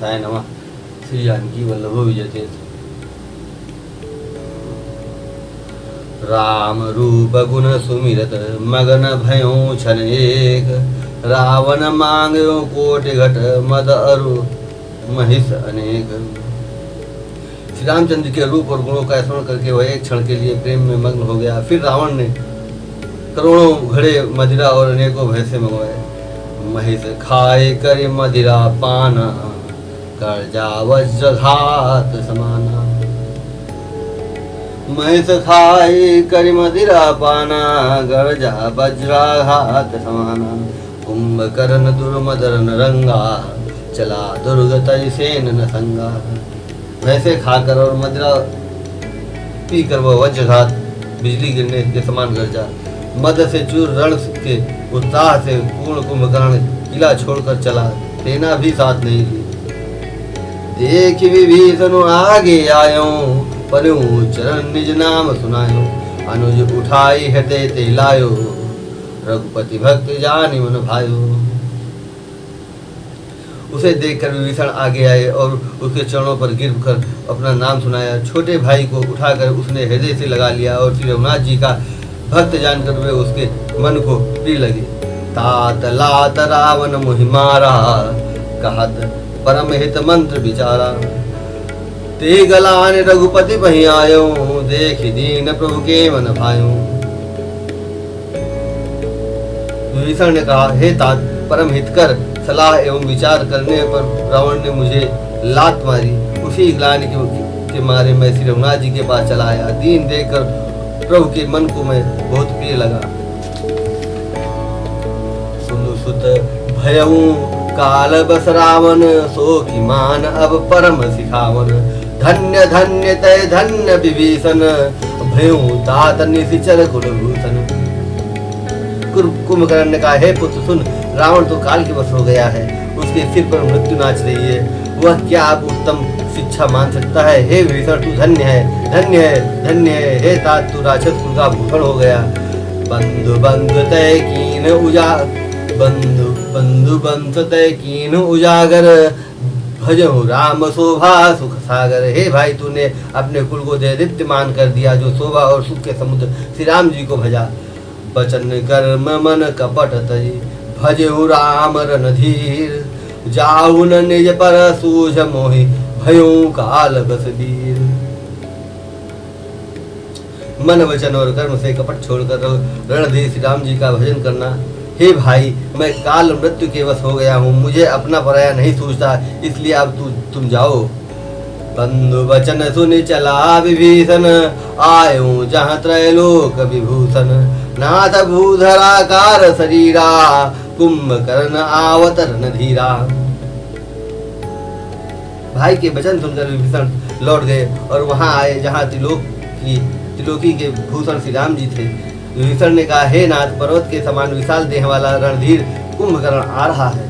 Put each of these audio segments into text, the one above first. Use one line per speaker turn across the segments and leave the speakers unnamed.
गणेशाय नमः। श्री जानकी वल्लभो विजयते। राम रूप गुण सुमिरत मगन भयो छन एक, रावण मांगयो कोटि घट मद अरु महिष अनेक। श्री रामचंद्र के रूप और गुणों का स्मरण करके वह एक क्षण के लिए प्रेम में मग्न हो गया। फिर रावण ने करोड़ों घड़े मदिरा और अनेकों भैंसे मंगवाए। महिष खाए कर मदिरा पाना, कर्जा वज्रघात समाना। महिष खाए कर मदिरा पाना, गर्जा वज्राघात समाना। कुंभकर्ण दुर्मदन रंगा, चला दुर्गत सेन न संगा। वैसे खाकर और मदिरा पीकर वह वज्रघात बिजली गिरने के समान गरजा। मद से चूर रण के उत्साह से पूर्ण कुंभकर्ण किला छोड़कर चला, सेना भी साथ नहीं ली। देख विभीषण आगे आयो, परु चरण निज नाम सुनायो। अनुज उठाई हृदय ते लायो, रघुपति भक्त जानि मन भायो। उसे देखकर विभीषण आगे आए और उसके चरणों पर गिर कर अपना नाम सुनाया। छोटे भाई को उठाकर उसने हृदय से लगा लिया और श्री रघुनाथ जी का भक्त जानकर वे उसके मन को प्रिय लगे। तात लात रावण मोहि मारा, कहत परम हित मंत्र विचारा। ते गलान रघुपति बहि आयो, देख दीन प्रभु के मन भायो। विभीषण ने कहा, हे तात, परम हितकर सलाह एवं विचार करने पर रावण ने मुझे लात मारी। उसी ग्लानि के मारे मैं श्री रघुनाथ जी के पास चला आया। दीन देखकर प्रभु के मन को मैं बहुत प्रिय लगा। सुनु सुत भयऊ काल बस रावण, सो की मान अब परम सिखावन। धन्य धन्य तय धन्य विभीषण, भयऊ तात निशिचर कुलभूषण। कुंभकर्ण ने कहा, हे पुत्र सुन, रावण तो काल के वश हो गया है, उसके सिर पर मृत्यु नाच रही है। वह क्या अब उत्तम शिक्षा मान सकता है। हे विभीषण, तू धन्य है, धन्य है, धन्य है। हे तात, तू राक्षस कुल का भूषण हो गया। बंधु बंधु तय कीन उजागर, भजहु राम शोभा सुख सागर। हे भाई, तूने अपने कुल को दैदीप्यमान कर दिया, जो शोभा और सुख के समुद्र श्री राम जी को भजा। बचन कर्म मन कपट तजी, भजहु राम रणधीर। जाहु न निज पर सूझ मोहि, भयउ काल बस वीर। मन वचन और कर्म से कपट छोड़कर रणधीर श्री राम जी का भजन करना। हे भाई, मैं काल मृत्यु के वश हो गया हूँ, मुझे अपना पराया नहीं सूझता, इसलिए अब तुम जाओ। बंधु वचन सुनि चला विभीषण, आयो जहाँ त्रैलोक विभूषण। नाथ भूधराकार शरीरा, कुंभकर्ण आवतरण धीरा। भाई के वचन सुनकर विभीषण लौट गए और वहां आए जहां त्रिलोकी के भूषण श्री राम जी थे। विभीषण ने कहा, हे नाथ, पर्वत के समान विशाल देह वाला रणधीर कुंभकर्ण आ रहा है।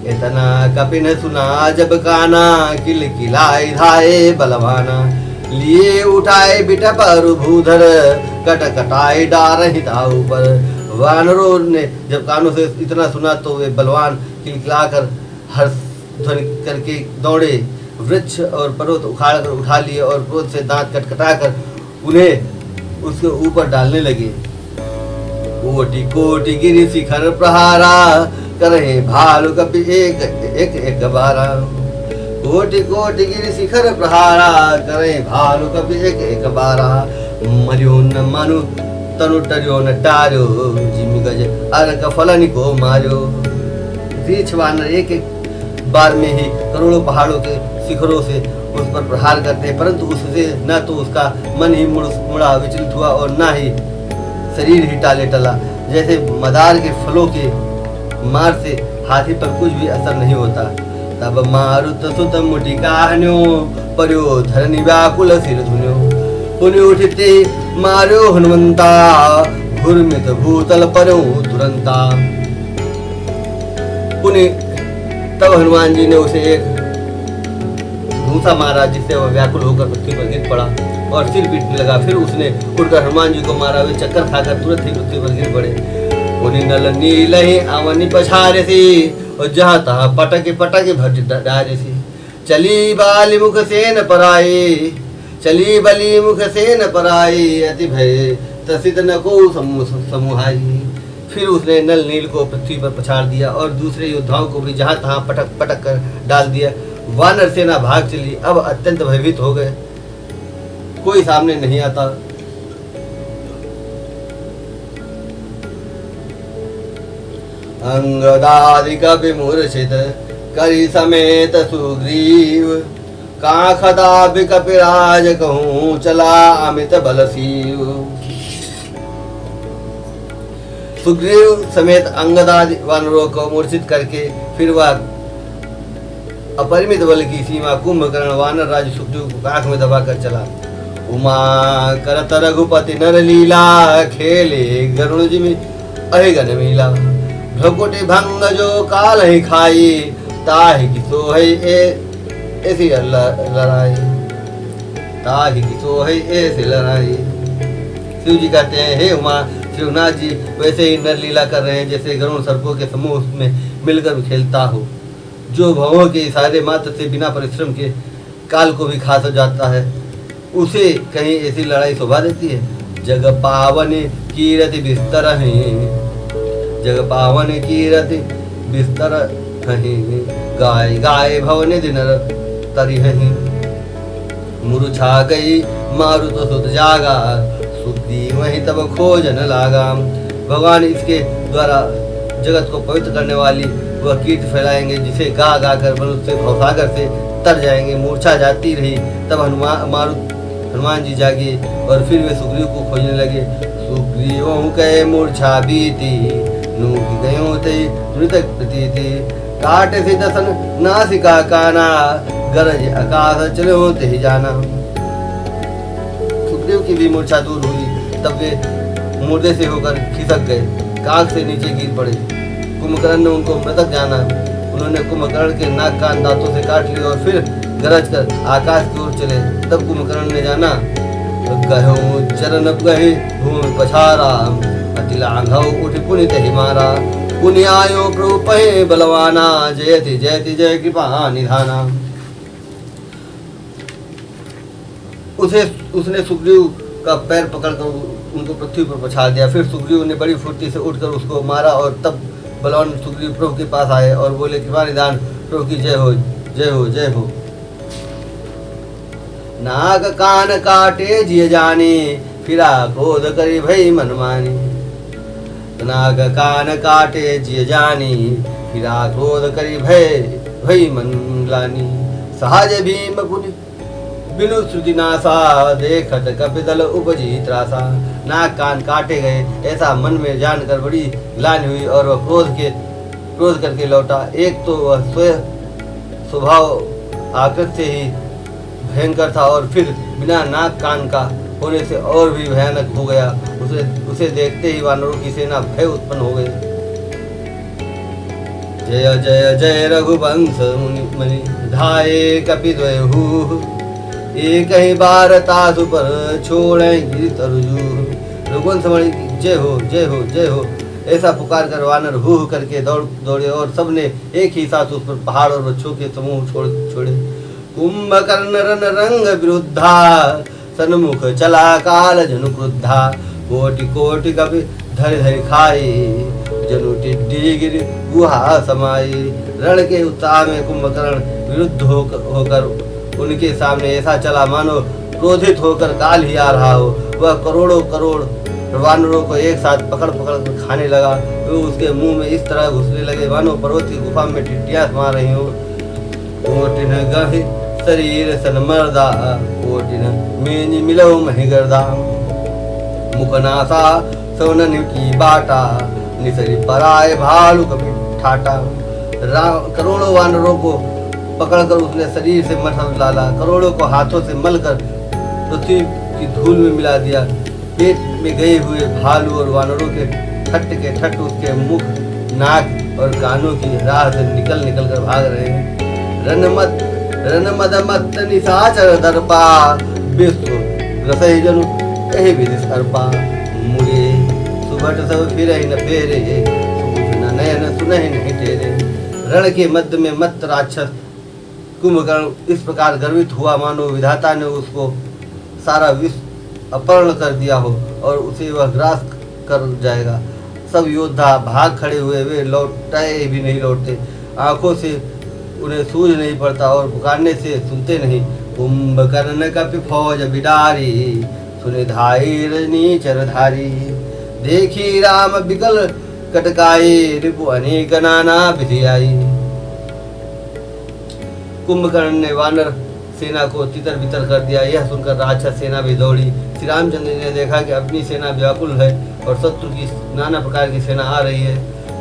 इतना कपिन सुना जब काना, किल किलाए धाये बलवाना। लिए उठाए बिटप अरु भूधर, कट कटाए डारहि ताऊ पर। वानरों ने जब कानों से इतना सुना तो वे बलवान किलकिलाकर हर्ष ध्वनि करके दौड़े। वृक्ष और पर्वत उखाड़ कर उठा लिए और क्रोध से दांत कटकटाकर उन्हें उसके ऊपर डालने लगे। कोटि कोटि गिरि शिखर प्रहारा, करे भालु कपि एक एक एक बारा। कोटि कोटि गिरि शिखर प्रहारा, करे भालु कपि एक एक बारा। मरियो न मनु तनु टरियो न टार्यो, जिमि गज अर्क फलनि को मार्यो। वृक्ष वानर एक एक बार में ही करोड़ों पहाड़ों के शिखरों से उस पर प्रहार करते हैं, परंतु उससे न तो उसका मन ही मुड़ा विचलित हुआ और न ही शरीर ही टाले टला। जैसे मदार के फलों के मार से हाथी पर कुछ भी असर नहीं होता। तब मारुत सुत मुठि काहन्यो, पर्यो धरनि व्याकुल सिर धुन्यो। पुनि उठिते मार्यो हनुमंता, घुर्मित भूतल पर्यो तुरंता। पुनि तब हनुमान जी ने उसे एक घूंसा मारा, जिससे वह व्याकुल होकर पृथ्वी पर गिर पड़ा और सिर पीटने लगा। फिर उसने उठकर हनुमान जी को मारा। वे चक्कर खाकर तुरंत ही पृथ्वी पर गिर पड़े। पुनि नल नील ही अवनि पछारे सी, और जहाँ तहाँ पटके पटके भट डारे सी। चली बाली मुख से न पराई, चली बली मुख से न पराई, अति भय त्रसित न को समुहाई। फिर उसने नल नील को पृथ्वी पर पछाड़ दिया और दूसरे योद्धाओं को भी जहां तहां पटक पटक कर डाल दिया। वानर सेना भाग चली, अब अत्यंत भयभीत हो गए, कोई सामने नहीं आता। अंगदादि कपि मूर्छित करि समेत सुग्रीव, काखदाभि कपिराज कहूँ चला अमित बल सीव। सुग्रीव समेत अंगदादि वानरों को मूर्छित करके फिर वह अपरिमित बल की सीमा कुंभकर्ण वानर राज सुग्रीव को काख में दबाकर चला। उमा करत रघुपति नर लीला, खेले गरुण जी में अहिगन मीला। भ्रकुटि भंग जो काल ही खाई, ताहि की सोहै ऐसी लड़ाई, ताहि की सोहै ऐसी लड़ाई। शिव जी कहते हैं, हे उमा, शिवनाथ जी वैसे ही नर लीला कर रहे हैं जैसे गरुण सर्पों के समूह में मिलकर खेलता हो, जो भवों के इशारे मात्र से बिना परिश्रम के काल को भी खा जाता है, उसे कहीं ऐसी लड़ाई शोभा देती है। जग पावन कीरति बिस्तर हैं, जग पावन कीरति बिस्तर हैं, गाय गाय भवन दिन तरी हैं। मुरझा गई मारुत सुत जागा, सुग्रीव वहीं तब खोजन लागा। भगवान इसके द्वारा जगत को पवित्र करने वाली वह कीर्ति फैलाएंगे जिसे गा गा कर मनुष्य से भवसागर से तर जाएंगे। मूर्छा जाती रही, तब हनुमान जी जागे और फिर वे सुग्रीव को खोजने लगे। सुग्रीव कहे मूर्छा बीती, नूक गयो ते मृतक प्रतीति। काट से दसन नासिका काना, गरज आकाश चलो ते जाना। सुग्रीव की भी मूर्छा दूर हुई, तब वे मुर्दे से होकर खिसक गए, काख से नीचे गिर पड़े। कुंभकर्ण ने उनको मृतक जाना। उन्होंने कुंभकर्ण के नाक कान दांतों से काट लिए और फिर गरज कर आकाश की ओर चले। तब कुंभकर्ण ने जाना, गहो चरण गहे भूमि पछारा, अति लाघव उठ पुनित ही मारा। पुण्यायो प्रभु पहे बलवाना, जयति जयति जय कृपा निधाना। उसने सुग्रीव का पैर पकड़कर उनको पृथ्वी पर पछाड़ दिया। फिर सुग्रीव ने बड़ी फुर्ती से उठकर उसको मारा और तब बलवान सुग्रीव प्रभु के पास आए और बोले, कृपा निधान प्रभु की जय हो, जय हो, जय हो। नाग कान काटे जिय जानी, फिरा क्रोध करी भई मनमानी। नाग कान काटे जिय जानी, फिरा क्रोध करी भई मनमानी। सहज भीम पुनि बिनु श्रुति नासा, देखत कपिदल उपजी त्रासा। नाक कान काटे गए ऐसा मन में जानकर बड़ी ग्लानि हुई और वह क्रोध करके लौटा। एक तो वह स्वभाव आकृति से ही भयंकर था और फिर बिना नाक कान का होने से और भी भयानक हो गया। उसे देखते ही वानरों की सेना भय उत्पन्न हो गई। जय जय जय रघुवंश मुनि धाये कपिद्वयहु, एक ही बार तासु पर छोड़ेंगी तरजू। रघुवंश मणि की जय हो, जय हो, जय हो। ऐसा पुकार कर वानर हु करके दौड़े और सबने एक ही साथ उस पर पहाड़ और वृक्षों के समूह छोड़े। कुंभकर्ण रन रंग विरुद्धा, सन्मुख चला काल जनु क्रुद्धा। कोटि कोटि कपि धरि धरि खाई, जनु टिड्डी गिर गुहा समाई। रण के उत्साह में कुंभकर्ण विरुद्ध होकर उनके सामने ऐसा चला मानो क्रोधित होकर काल ही आ रहा हो। वह करोड़ों करोड़ वानरों को एक साथ पकड़ कर खाने लगा। वे उसके मुंह में इस तरह घुसने लगे मानो पर्वत की गुफा में टिड्डियां मार रही हो। ओटिन गहि शरीर सन मर्दा, ओटिन मेनी मिलो महिगर्दा। मुखनासा सोनन की बाटा, निसरी पराय भालू कभी ठाटा। करोड़ों वानरों को पकड़कर उसने शरीर से मसल डाला, करोड़ों को हाथों से मलकर पृथ्वी की धूल में मिला दिया। पेट में गए हुए भालू और वानरों के ठट उसके मुख, नाक और कानों की राह से निकल कर भाग रहे हैं। रन मद मत निशाचर दर्पा, विश्व रसहि जनु कहे विदिश अर्पा। मुरे सुभट सब फिर न फेरे, सूझ न नयन सुनहि नहीं तेरे। रण के मध्य में मत राक्षस कुंभकर्ण इस प्रकार गर्वित हुआ मानो विधाता ने उसको सारा विश्व अपहरण कर दिया हो और उसे वह ग्रास कर जाएगा। सब योद्धा भाग खड़े हुए, वे लौटाए भी नहीं लौटते, आंखों से उन्हें सूझ नहीं पड़ता और पुकारने से सुनते नहीं। कुंभकर्ण कपि फौज बिडारी, सुने धाई रजनी चरधारी, देखी राम बिकल कटकाई, रिपु अनेक नाना विधि आई। कुंभकर्ण ने वानर सेना को तितर बितर कर दिया। यह सुनकर राक्षस सेना भी दौड़ी। श्री रामचंद्र ने देखा कि अपनी सेना व्याकुल है और शत्रु की नाना प्रकार की सेना आ रही है।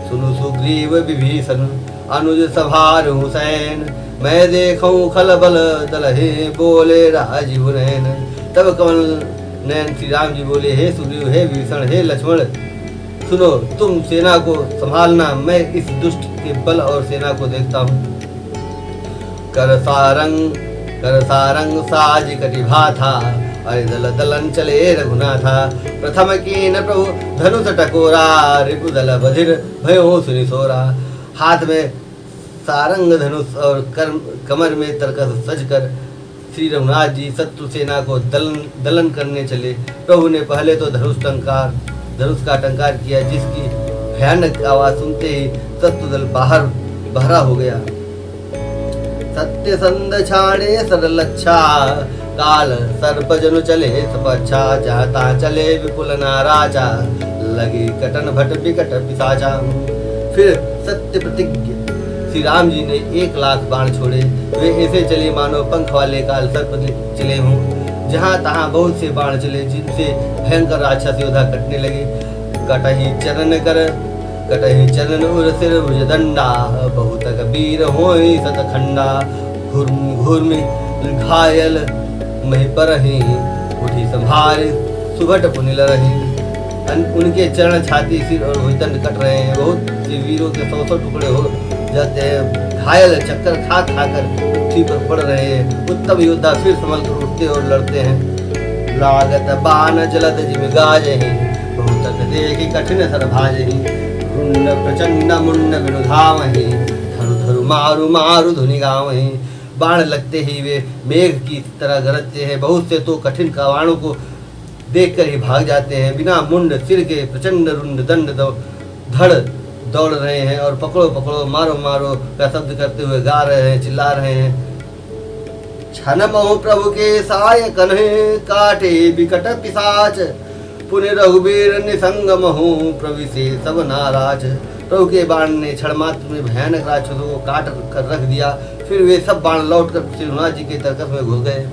सुनु सुग्रीव विभीषण अनुज सभार हुसैन, मैं देखूं खलबल दलहे, बोले राजीव नैन। तब कमल नैन श्री राम जी बोले, हे सुग्रीव, हे विभीषण, हे लक्ष्मण, सुनो, तुम सेना को संभालना, मैं इस दुष्ट के बल और सेना को देखता हूँ। कर सारंग साज कटिभा था, अरे दल दलन चले रघुनाथा। प्रथम कीन प्रभु धनुष टकोरा, रिपु दल बधिर भयो सुनि सोरा। हाथ में सारंग धनुष और कमर में तरकस सजकर श्री रघुनाथ जी शत्रु सेना को दलन करने चले। प्रभु ने पहले तो धनुष का टंकार किया, जिसकी भयानक आवाज सुनते ही शत्रु दल बहरा हो गया। सत्य संद छाड़े सरलच्छा, काल सर्प जनु चले सपच्छा। चाहता चले विपुल नाराजा, लगे कटन भट विकट पिशाचा। फिर सत्य प्रतिज्ञ श्री राम जी ने 1,00,000 बाण छोड़े। वे ऐसे चले मानो पंख वाले काल सर्प चले हों। जहाँ तहाँ बहुत से बाण चले, जिनसे भयंकर राक्षस योद्धा कटने लगे। कटहि चरण उर सिर भुजदंडा, बहुत कबीर होई सतखंडा। घूर्मि घायल मही परहि, उठी संभारे सुभट पुनिल रही। उनके चरण छाती सिर और भुजदंड कट रहे हैं। बहुत से वीरों के 100 टुकड़े हो जाते हैं। घायल चक्कर खा कर पृथ्वी पर पड़ रहे हैं। उत्तम योद्धा फिर संभल कर उठते और लड़ते हैं। लागत बाण जलद जिम गाजहि, बहुत देखि कठिन सर भाजहि। प्रचंड मुंड विनुधावहि, धरु धरु मारु मारु धुनि गावहि। बाण लगते ही वे मेघ की तरह गरजते हैं। बहुत से तो कठिन बाणों को देखकर ही भाग जाते हैं। बिना मुंड सिर के प्रचंड रुंड दंड धड़ दौड़ रहे हैं और पकड़ो पकड़ो मारो मारो का शब्द करते हुए गा रहे हैं, चिल्ला रहे हैं। छन महु प्रभु के साय कन्हे, काटे बिकट पिशाच। पुण्य रघुबीर निसंग महु, प्रविशे सब नाराज। प्रभु के बाण ने क्षण मात्र में भयानक राक्षसों को काट कर रख दिया। फिर वे सब बाण लौटकर श्री रघुनाथ जी के तरकस में घुस गए।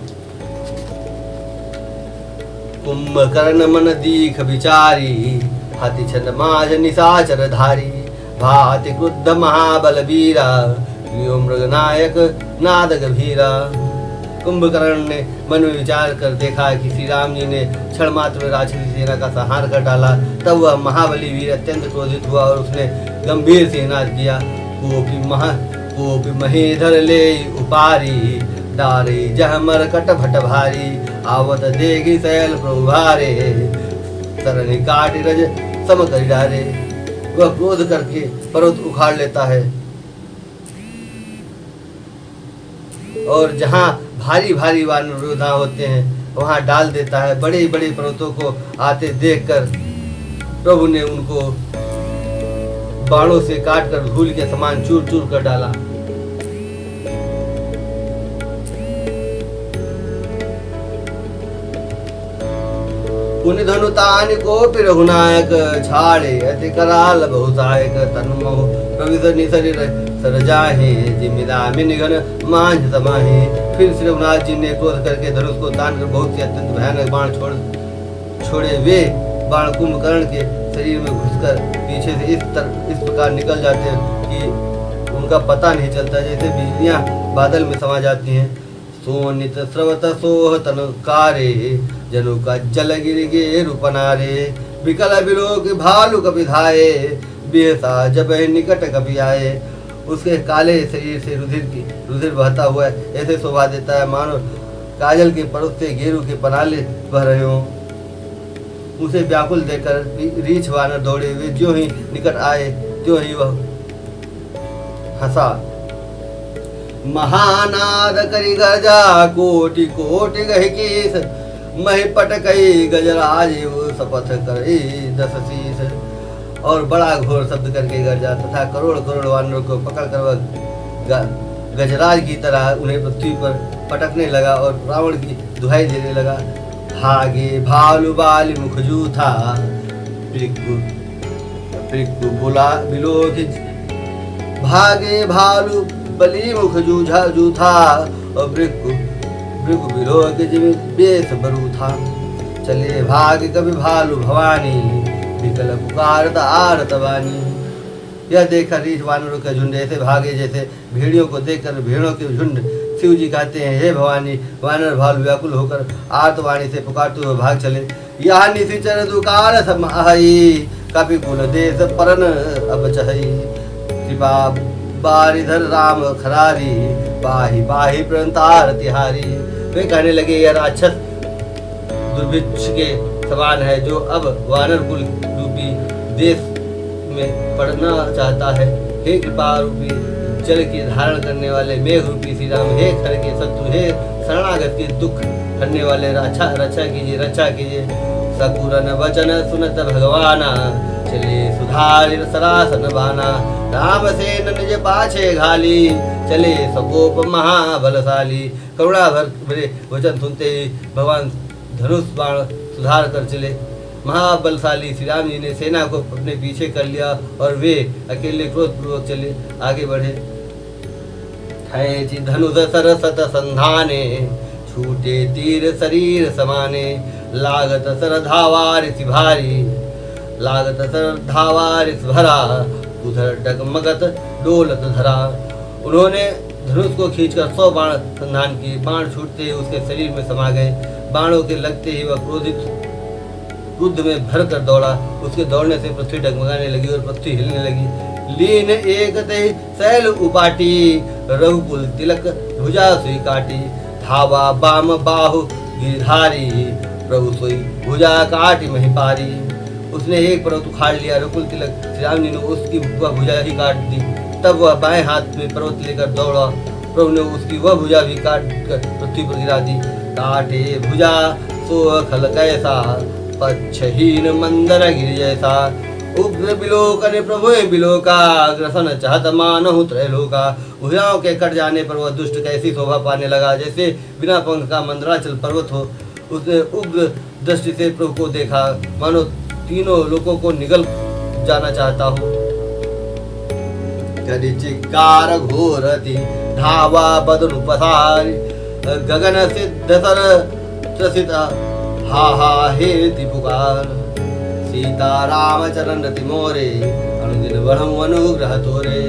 कुंभकर्ण मन दीख विचारी, हाथी छन माज निशाचर धारी। भाति क्रुद्ध महाबल वीरा, लियो मृगनायक नाद गंभीरा। कुंभकर्ण ने मन में विचार कर देखा कि श्री राम जी ने क्षण मात्र में राक्षसी सेना का संहार कर डाला। तब वह महाबली वीर अत्यंत क्रोधित हुआ और उसने गंभीर से नाद किया। कोपि महेधर ले उपारी, डारे जह मरकट भट भारी। आवत देगी शैल प्रभु भारे, तरनि काटि रज सम करि डारे। वह क्रोध करके पर्वत उखाड़ लेता है और जहाँ भारी भारी वानर योद्धा होते हैं वहाँ डाल देता है। बड़े बड़े पर्वतों को आते देखकर प्रभु ने उनको बाणों से काटकर धूल के समान चूर चूर कर डाला। पुनि धनुतान को रघुनायक, छाड़े अति कराल बहुसायक। तन्मोह प्रविश निसरि सर जाहे, जिमिदा मिनिघन मांझ समाहे। फिर श्री रघुनाथ जी ने क्रोध करके धनुष को तान कर बहुत से अत्यंत भयानक बाण छोड़े। वे बाण कुंभकर्ण के शरीर में घुसकर पीछे से इस प्रकार निकल जाते हैं कि उनका पता नहीं चलता, जैसे बिजलियां बादल में समा जाती हैं। सोनित स्रवत सोह तनुकारे, जनु का जल गिर गे रूपनारे। विकल बिलोक भालु कपि धाये, बेसा जब निकट कपि आए। उसके काले शरीर से रुधिर बहता हुआ ऐसे शोभा देता है मानो काजल के पर्वत से गेरू के पनाले बह रहे हों। उसे व्याकुल देखकर रीछ वानर दौड़े। वे ज्यों ही निकट आए त्यों ही वह हंसा। महानाद करी गजा कोटि कोटि गहिकीस महि पटकई गजराज शपथ करई 10 शीस। और बड़ा घोर शब्द करके गरजा तथा करोड़ करोड़ वानरों को पकड़कर वह गजराज की तरह उन्हें पृथ्वी पर पटकने लगा और रावण की दुहाई देने लगा। भागे भालू बाली मुख जूथा पृक्कु बुला बिलोक भागे भालू बली मुख जूझा जूथा और भृगु बिलोक जिम बेस बरू था। चले भाग कभी भालू भवानी विकल पुकारत आरत वानी। यह देखकर रीछ वानरों का झुंड ऐसे भागे जैसे भेड़ियों को देखकर भेड़ों के झुंड। शिव जी कहते हैं, हे भवानी, वानर भालू व्याकुल होकर आर्तवाणी से पुकारते हुए भाग चले। यहाँ निशिचर दुकार समाई कपि कुल देश परन अब चहई। कृपा बारिधर राम खरारी पाही पाही प्रणतार तिहारी। वे कहने लगे, यह राक्षस दुर्भिक्ष के समान है जो अब वानर कुल रूपी देश में पड़ना चाहता है। हे कृपा रूपी जल की धारण करने वाले मेघ रूपी श्री राम, हे खर के शत्रु, हे शरणागत के दुख हरने वाले रक्षा कीजिए। सकुरन वचन सुनत भगवाना चले सुधारिर सरासन बाना। राम सेन निज पाछे घाली चले सकोप महाबलशाली। करुणा भरे वचन सुनते ही भगवान धनुष बाण सुधार कर चले। महाबलशाली श्री राम जी ने सेना को अपने पीछे कर लिया और वे अकेले क्रोधपूर्वक चले आगे बढ़े। धनुष सरसत संधाने छूटे तीर शरीर समाने। लागत सर धावारिस भारी लागत सर धावारिस भरा उधर डगमगत डोलत धरा। उन्होंने धनुष को खींचकर 100 बाण संधान किए। बाण छूटते ही उसके शरीर में समा गए। बाणों के लगते ही वह क्रोधित क्रुद्ध में भर कर दौड़ा। उसके दौड़ने से पृथ्वी डगमगाने लगी और पृथ्वी हिलने लगी। लीन एक तहि शैल उपाटी रघुकुल तिलक भुजा सुई काटी। धावा बाम बाहु गिरधारी प्रभु सोई भुजा काटी महिपारी। उसने एक पर्वत उखाड़ लिया। रघुकुल तिलक श्री राम जी ने उसकी वह भुजा ही काट दी। तब वह बाएं हाथ में पर्वत लेकर दौड़ा। प्रभु ने उसकी वह भुजा भी काट कर पृथ्वी पर गिरा दी। काटे भुजा सो खल कैसा पक्षहीन मंदर गिर जैसा। उग्र बिलोकन प्रभु बिलोका ग्रसन चाहत मानहु त्रैलोका। भुजाओं के कट जाने पर वह दुष्ट कैसी शोभा पाने लगा जैसे बिना पंख का मंदराचल पर्वत हो। उसने उग्र दृष्टि से प्रभु को देखा मानो तीनों लोगों को निगल जाना चाहता हो। चिकार घोरति धावा बदन पसारी गगन सिद्ध सर त्रसित हा हा हेति पुकार। सीता राम चरण रति मोरे अनुदिन बढ़म अनुग्रह तोरे।